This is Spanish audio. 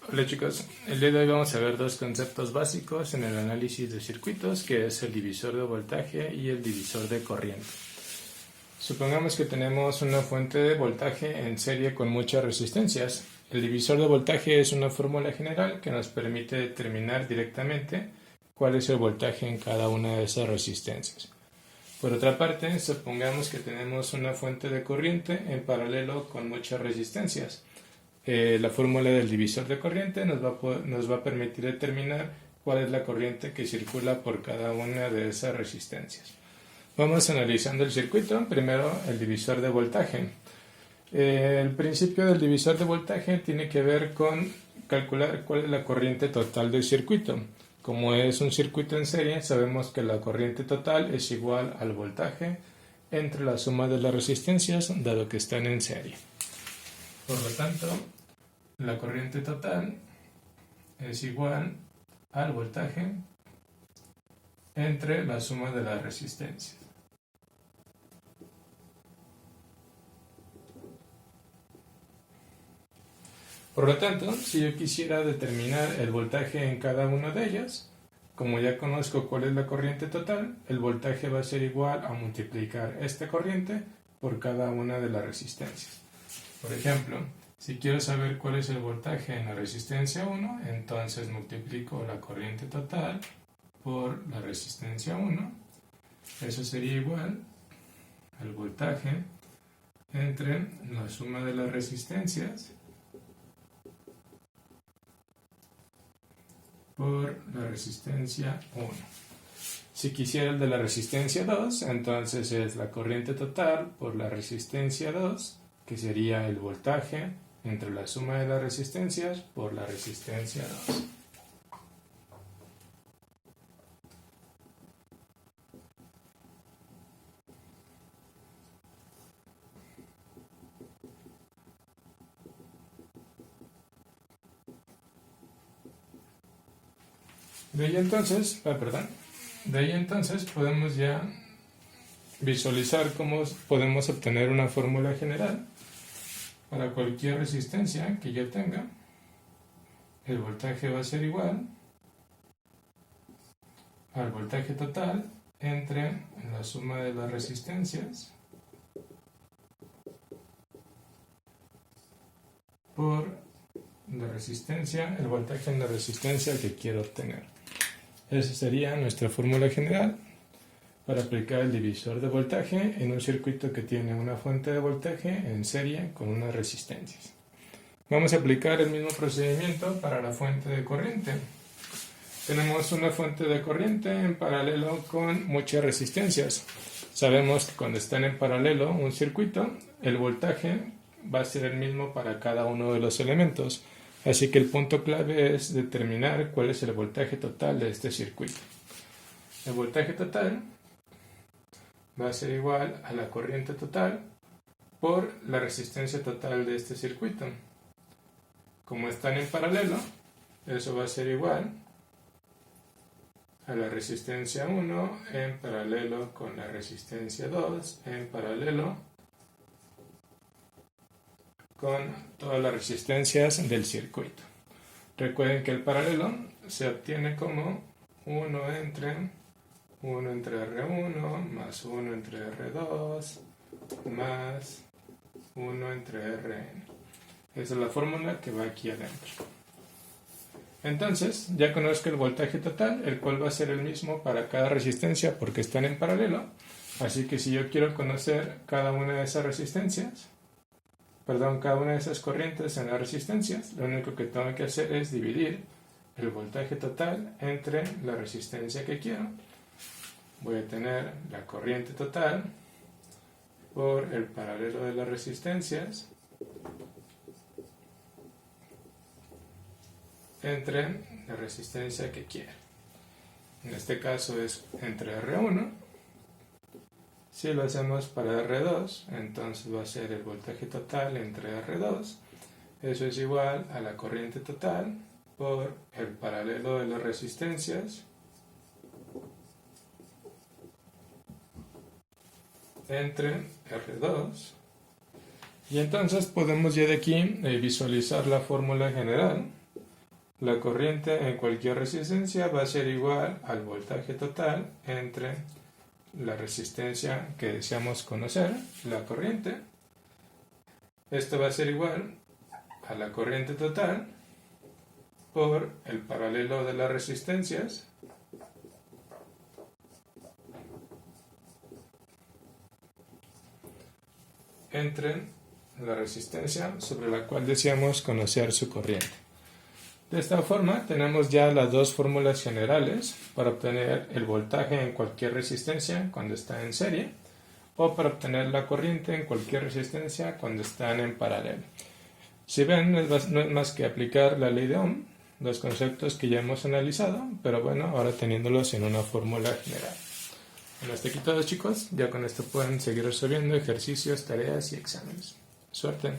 Hola chicos, el día de hoy vamos a ver dos conceptos básicos en el análisis de circuitos, que es el divisor de voltaje y el divisor de corriente. Supongamos que tenemos una fuente de voltaje en serie con muchas resistencias. El divisor de voltaje es una fórmula general que nos permite determinar directamente cuál es el voltaje en cada una de esas resistencias. Por otra parte, supongamos que tenemos una fuente de corriente en paralelo con muchas resistencias. La fórmula del divisor de corriente nos va a permitir determinar cuál es la corriente que circula por cada una de esas resistencias. Vamos analizando el circuito. Primero, el divisor de voltaje. El principio del divisor de voltaje tiene que ver con calcular cuál es la corriente total del circuito. Como es un circuito en serie, sabemos que la corriente total es igual al voltaje entre la suma de las resistencias, dado que están en serie. Por lo tanto, la corriente total es igual al voltaje entre la suma de las resistencias. Por lo tanto, si yo quisiera determinar el voltaje en cada una de ellas, como ya conozco cuál es la corriente total, el voltaje va a ser igual a multiplicar esta corriente por cada una de las resistencias. Por ejemplo, si quiero saber cuál es el voltaje en la resistencia 1, entonces multiplico la corriente total por la resistencia 1. Eso sería igual al voltaje entre la suma de las resistencias por la resistencia 1. Si quisiera el de la resistencia 2, entonces es la corriente total por la resistencia 2, que sería el voltaje entre la suma de las resistencias por la resistencia 2. De ahí entonces podemos ya visualizar cómo podemos obtener una fórmula general para cualquier resistencia que yo tenga. El voltaje va a ser igual al voltaje total entre la suma de las resistencias por la resistencia, el voltaje en la resistencia que quiero obtener. Esa sería nuestra fórmula general para aplicar el divisor de voltaje en un circuito que tiene una fuente de voltaje en serie con unas resistencias. Vamos a aplicar el mismo procedimiento para la fuente de corriente. Tenemos una fuente de corriente en paralelo con muchas resistencias. Sabemos que cuando están en paralelo un circuito, el voltaje va a ser el mismo para cada uno de los elementos. Así que el punto clave es determinar cuál es el voltaje total de este circuito. El voltaje total va a ser igual a la corriente total por la resistencia total de este circuito. Como están en paralelo, eso va a ser igual a la resistencia 1 en paralelo con la resistencia 2 en paralelo con todas las resistencias del circuito. Recuerden que el paralelo se obtiene como 1 entre R1 más 1 entre R2 más 1 entre Rn. Esa es la fórmula que va aquí adentro. Entonces, ya conozco el voltaje total, el cual va a ser el mismo para cada resistencia porque están en paralelo. Así que si yo quiero conocer cada una de esas corrientes en las resistencias, lo único que tengo que hacer es dividir el voltaje total entre la resistencia que quiero. Voy a tener la corriente total por el paralelo de las resistencias entre la resistencia que quiero. En este caso es entre R1. Si lo hacemos para R2, entonces va a ser el voltaje total entre R2. Eso es igual a la corriente total por el paralelo de las resistencias entre R2. Y entonces podemos ya de aquí visualizar la fórmula general La corriente en cualquier resistencia va a ser igual al voltaje total entre la resistencia que deseamos conocer, la corriente. Esto va a ser igual a la corriente total por el paralelo de las resistencias entre la resistencia sobre la cual deseamos conocer su corriente. De esta forma tenemos ya las dos fórmulas generales para obtener el voltaje en cualquier resistencia cuando está en serie o para obtener la corriente en cualquier resistencia cuando están en paralelo. Si ven, no es más que aplicar la ley de Ohm, los conceptos que ya hemos analizado, pero bueno, ahora teniéndolos en una fórmula general. Bueno, hasta aquí todo, chicos. Ya con esto pueden seguir resolviendo ejercicios, tareas y exámenes. Suerte.